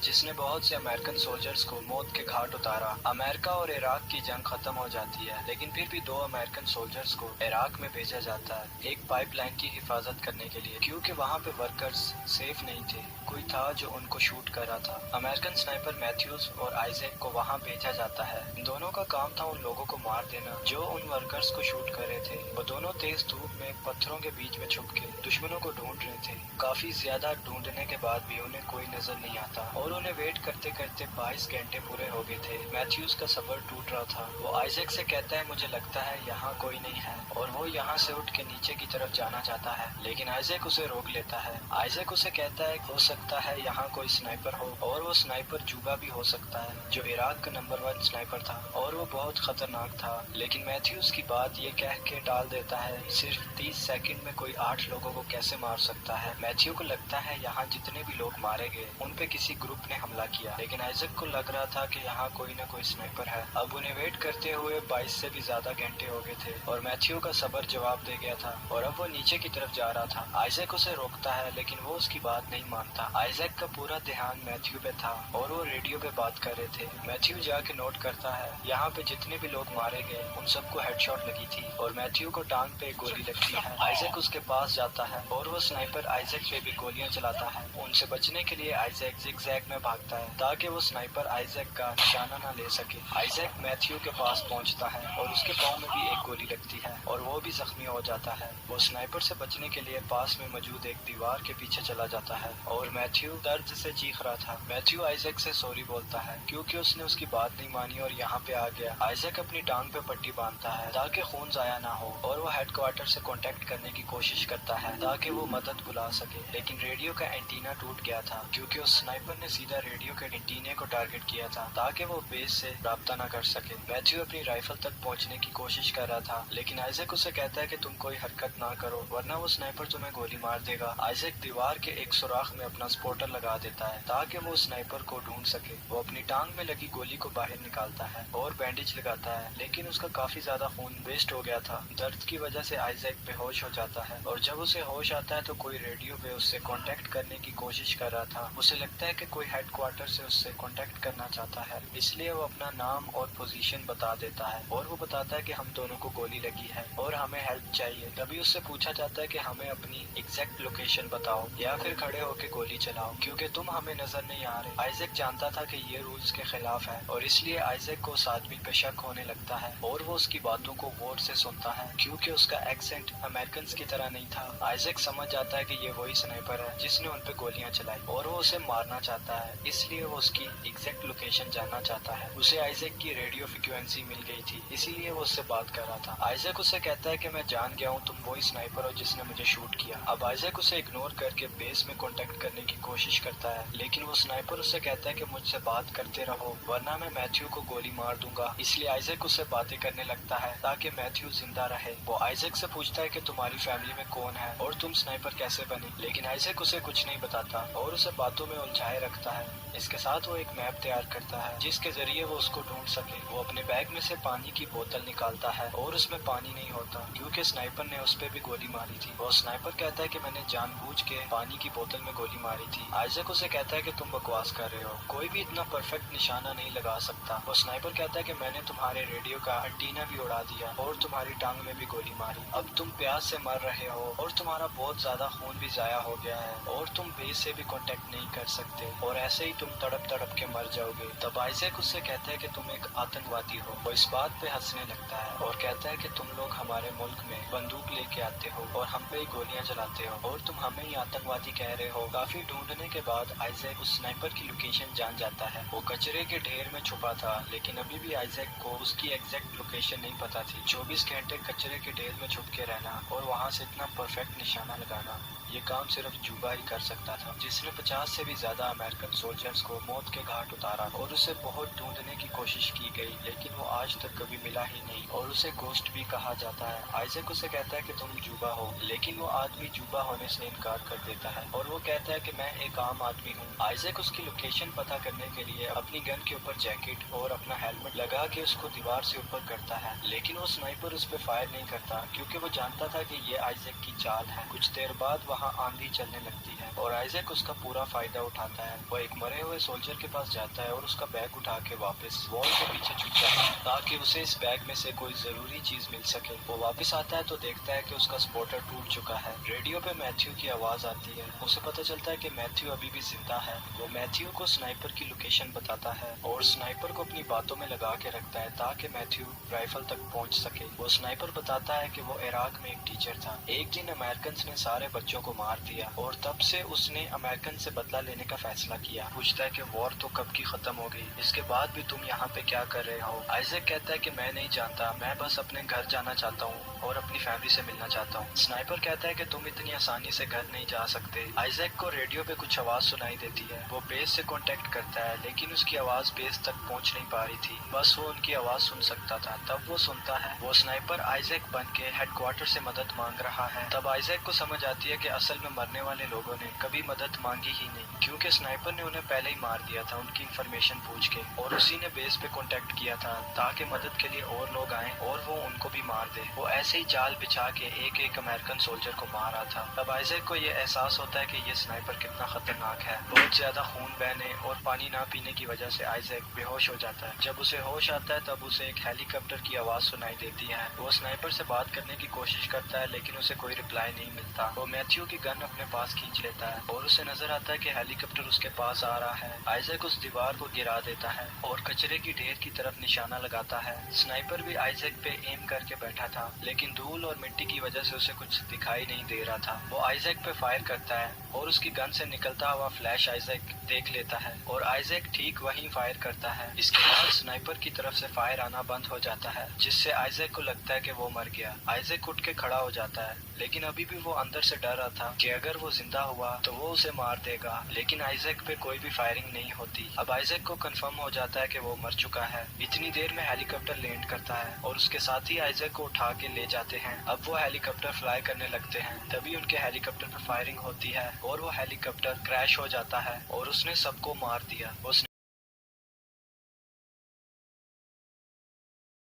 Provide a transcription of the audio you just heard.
जिस ने बहुत से अमेरिकन सोल्जर्स को मौत के घाट उतारा। अमेरिका और इराक की जंग खत्म हो जाती है, लेकिन फिर भी 2 अमेरिकन सोल्जर्स को इराक में भेजा जाता है एक पाइपलाइन की हिफाजत करने के लिए, क्योंकि वहाँ पे वर्कर्स सेफ नहीं थे। कोई था जो उनको शूट कर रहा था। अमेरिकन स्नाइपर मैथ्यूज और आइजैक को वहाँ भेजा जाता है। इन दोनों का काम था उन लोगों को मार देना जो उन वर्कर्स को शूट कर रहे थे। वो दोनों तेज धूप में पत्थरों के बीच में छुप के दुश्मनों को ढूंढ रहे थे। काफी ज्यादा ढूंढने के बाद भी उन्हें कोई नजर नहीं आता और उन्हें वेट करते करते 22 घंटे पूरे हो गए थे। मैथ्यूज का सब्र टूट रहा था। वो आइजैक से कहता है, मुझे लगता है यहाँ कोई नहीं है, और वो यहाँ से उठ के नीचे की तरफ जाना चाहता है, लेकिन आइजैक उसे रोक लेता है। आइजैक उसे कहता है हो सकता है यहाँ कोई स्नाइपर हो, और वो स्नाइपर जूबा भी हो सकता है जो इराक का नंबर 1 स्नाइपर था, और वो बहुत खतरनाक था। लेकिन मैथ्यूज की बात ये कह के टाल देता है, सिर्फ 30 सेकंड में कोई 8 लोगों को कैसे मार सकता है। मैथ्यू को लगता है यहाँ जितने भी लोग मारे गए उन पे किसी ग्रुप ने हमला किया, लेकिन आइजैक को लग रहा था कि यहाँ कोई न कोई स्नाइपर है। अब उन्हें वेट करते हुए 22 से भी ज्यादा घंटे हो गए थे और मैथ्यू का सब्र जवाब दे गया था और अब वो नीचे की तरफ जा रहा था। आइजैक उसे रोकता है, लेकिन वो उसकी बात नहीं मानता। आइजैक का पूरा ध्यान मैथ्यू पे था और वो रेडियो पे बात कर रहे थे। मैथ्यू जाके नोट करता है यहाँ पे जितने भी लोग मारे गए उन सबको हेडशॉट लगी थी और मैथ्यू को टांग पे एक गोली लगती है। आइजैक उसके पास जाता है और वो स्नाइपर आइजैक पे भी गोलियां चलाता है। उनसे बचने के लिए आइजैक जिगजैग में भागता है ताकि वो स्नाइपर आइजैक का निशाना न ले सके। आइजैक मैथ्यू के पास पहुंचता है और उसके पाँव में भी एक गोली लगती है और वो भी जख्मी हो जाता है। वो स्नाइपर से बचने के लिए पास में मौजूद एक दीवार के पीछे चला जाता है और मैथ्यू दर्द से चीख रहा था। मैथ्यू आइजैक से सॉरी बोलता है क्योंकि उसने उसकी बात नहीं मानी और यहाँ पे आ गया। आइजैक अपनी टांग पे पट्टी बांधता है ताकि खून जाया ना हो और वो हेडक्वार्टर से कांटेक्ट करने की कोशिश करता है ताकि वो मदद बुला सके, लेकिन रेडियो का एंटीना टूट गया था क्योंकि उस स्नाइपर ने सीधा रेडियो के एंटीने को टारगेट किया था ताकि वो बेस से राब्ता न कर सके। मैथ्यू अपनी राइफल तक पहुंचने की कोशिश कर रहा था, लेकिन आइजैक उसे कहता है कि तुम कोई हरकत ना करो वरना वो स्नाइपर तुम्हें गोली मार देगा। आइजैक दीवार के एक सुराख में अपना स्पॉटर लगा देता है ताकि वो स्नाइपर को ढूंढ सके। वो अपनी टांग में लगी गोली को बाहर निकालता है और बैंडेज लगाता है, लेकिन उसका काफी ज्यादा खून वेस्ट हो गया था। दर्द की वजह से आइजैक बेहोश हो जाता है और जब उसे होश आता है तो कोई रेडियो पे उससे कांटेक्ट करने की कोशिश कर रहा था। उसे लगता है कि कोई हेडक्वार्टर से उससे कांटेक्ट करना चाहता है, इसलिए वो अपना नाम और पोजीशन बता देता है और वो बताता है कि हम दोनों को गोली लगी है और हमें हेल्प चाहिए। तभी उससे पूछा जाता है कि हमें अपनी एग्जैक्ट लोकेशन बताओ या फिर खड़े होकर गोली चलाओ क्योंकि तुम हमें नजर नहीं आ रहे। आइजैक जानता था कि ये रूल्स के खिलाफ है और इसलिए आइजैक को उस आदमी पे शक होने लगता है और वो उसकी बातों को गौर से सुनता है क्योंकि उसका एक्सेंट अमेरिकन की तरह नहीं था। आइजैक समझ जाता है कि ये वही स्नाइपर है जिसने उन पे गोलियां चलाई और वो उसे मारना चाहता है, इसलिए वो उसकी एग्जैक्ट लोकेशन जानना चाहता है। उसे आइजैक की रेडियो फ्रीक्वेंसी मिल गई थी, इसीलिए वो उससे बात कर रहा था। आइजैक उसे कहता है कि मैं जान गया हूँ तुम वही स्नाइपर हो जिसने मुझे शूट किया। अब आइजैक उसे इग्नोर करके बेस में कांटेक्ट करने की कोशिश करता है, लेकिन वो स्नाइपर उससे कहता है कि मुझसे बात करते रहो वरना मैं मैथ्यू को गोली मार दूंगा। इसलिए आइजैक उससे बातें करने लगता है ताकि मैथ्यू जिंदा रहे। वो आइजैक से पूछता है कि तुम्हारी फैमिली में कौन है और तुम स्नाइपर कैसे बने, लेकिन आइजैक उसे कुछ नहीं बताता और उसे बातों में उलझाए रखता है। इसके साथ वो एक मैप तैयार करता है जिसके जरिए वो उसको ढूंढ सके। वो अपने बैग में से पानी की बोतल निकालता है और उसमें पानी नहीं होता क्योंकि स्नाइपर ने उस पे भी गोली मारी थी। वो स्नाइपर कहता है कि मैंने जानबूझ के पानी की बोतल में गोली मारी थी। आइजैक उसे कहता है कि तुम बकवास कर रहे हो, कोई भी इतना परफेक्ट निशाना नहीं लगा सकता। वो स्नाइपर कहता है कि मैंने तुम्हारे रेडियो का एंटीना भी उड़ा दिया और तुम्हारी टांग में भी गोली मारी। अब तुम प्यास से मर रहे हो और तुम्हारा बहुत ज्यादा खून भी जाया हो गया है और तुम बेस से भी कांटेक्ट नहीं कर सकते और ऐसे ही तुम तड़प तड़प के मर जाओगे। तब आइजैक उससे कहता है कि तुम एक आतंकवादी हो। वो इस बात पे हंसने लगता है और कहता है कि तुम लोग हमारे मुल्क में बंदूक लेके आते हो और हम पे ही गोलियां चलाते हो और तुम हमें ही आतंकवादी कह रहे हो। काफी ढूंढने के बाद आइजैक उस स्नाइपर की लोकेशन जान जाता है। वो कचरे के ढेर में छुपा था, लेकिन अभी भी आइजैक को उसकी एग्जैक्ट लोकेशन नहीं पता थी। 24 घंटे कचरे के ढेर में छुप के रहना और वहाँ से इतना परफेक्ट निशाना लगाना, ये काम सिर्फ जूबा ही कर सकता था जिसने 50 से भी ज्यादा अमेरिकन सोल्जर्स को मौत के घाट उतारा और उसे बहुत ढूंढने की कोशिश की गई, लेकिन वो आज तक कभी मिला ही नहीं और उसे गोस्ट भी कहा जाता है। आइजैक उसे कहता है कि तुम जूबा हो, लेकिन वो आदमी जूबा होने से इनकार कर देता है और वो कहता है कि मैं एक आम आदमी हूँ। आइजैक उसकी लोकेशन पता करने के लिए अपनी गन के ऊपर जैकेट और अपना हेलमेट लगा के उसको दीवार से ऊपर करता है, लेकिन वो स्नाइपर उस पर फायर नहीं करता क्योंकि वो जानता था कि ये आइजैक की चाल है। कुछ देर बाद वहाँ वहाँ आंधी चलने लगती है और आइजैक उसका पूरा फायदा उठाता है। वो एक मरे हुए सोल्जर के पास जाता है और उसका बैग उठा के वापस वॉल के पीछे छुपता है ताकि उसे इस बैग में से कोई जरूरी चीज मिल सके। वो वापस आता है तो देखता है कि उसका स्पॉटर टूट चुका है। रेडियो पे मैथ्यू की आवाज आती है। उसे पता चलता है कि मैथ्यू अभी भी जिंदा है। वो मैथ्यू को स्नाइपर की लोकेशन बताता है और स्नाइपर को अपनी बातों में लगा के रखता है ताकि मैथ्यू राइफल तक पहुंच सके। वो स्नाइपर बताता है कि वो इराक में एक टीचर था। एक दिन अमेरिकन ने सारे बच्चों को मार दिया और तब से उसने अमेरिकन से बदला लेने का फैसला किया। पूछता है कि वॉर तो कब की खत्म हो गई, इसके बाद भी तुम यहाँ पे क्या कर रहे हो। आइजैक कहता है कि मैं नहीं जानता, मैं बस अपने घर जाना चाहता हूँ और अपनी फैमिली से मिलना चाहता हूँ। स्नाइपर कहता है कि तुम इतनी आसानी से घर नहीं जा सकते। आइजैक को रेडियो पे कुछ आवाज सुनाई देती है। वो बेस से कांटेक्ट करता है लेकिन उसकी आवाज बेस तक पहुँच नहीं पा रही थी, बस वो उनकी आवाज सुन सकता था। तब वो सुनता है वो स्नाइपर आइजैक बन के हेडक्वार्टर से मदद मांग रहा है। तब आइजैक को समझ आती है कि असल में मरने वाले लोगों ने कभी मदद मांगी ही नहीं, क्योंकि स्नाइपर ने उन्हें पहले ही मार दिया था उनकी इंफॉर्मेशन पूछ के, और उसी ने बेस पे कांटेक्ट किया था ताकि मदद के लिए और लोग आए और वो उनको भी मार दे। वो ऐसे ही जाल बिछा के एक एक अमेरिकन सोल्जर को मार रहा था। तब आइजैक को ये एहसास होता है कि ये स्नाइपर कितना खतरनाक है। बहुत ज्यादा खून बहने और पानी ना पीने की वजह से आइजैक बेहोश हो जाता है। जब उसे होश आता है तब उसे एक हेलीकॉप्टर की आवाज सुनाई देती है। वो स्नाइपर से बात करने की कोशिश करता है लेकिन उसे कोई रिप्लाई नहीं मिलता। वो मैथ्यू की गन अपने पास खींच लेता है और उसे नजर आता है कि हेलीकॉप्टर उसके पास आ रहा है। आइजैक उस दीवार को गिरा देता है और कचरे की ढेर की तरफ निशाना लगाता है। स्नाइपर भी आइजैक पे एम करके बैठा था लेकिन धूल और मिट्टी की वजह से उसे कुछ दिखाई नहीं दे रहा था। वो आइजैक पे फायर करता है और उसकी गन से निकलता हुआ फ्लैश आइजैक देख लेता है और आइजैक ठीक वहीं फायर करता है। इसके बाद स्नाइपर की तरफ से फायर आना बंद हो जाता है जिससे आइजैक को लगता है कि वो मर गया। आइजैक उठ के खड़ा हो जाता है लेकिन अभी भी वो अंदर से डर रहा था कि अगर वो जिंदा हुआ तो वो उसे मार देगा, लेकिन आइजैक पे कोई भी फायरिंग नहीं होती। अब आइजैक को कंफर्म हो जाता है कि वो मर चुका है। इतनी देर में हेलीकॉप्टर लैंड करता है और उसके साथ ही आइजैक को उठा के ले जाते हैं। अब वो हेलीकॉप्टर फ्लाई करने लगते हैं, तभी उनके हेलीकॉप्टर पर फायरिंग होती है और वो हेलीकॉप्टर क्रैश हो जाता है और उसने सबको मार दिया।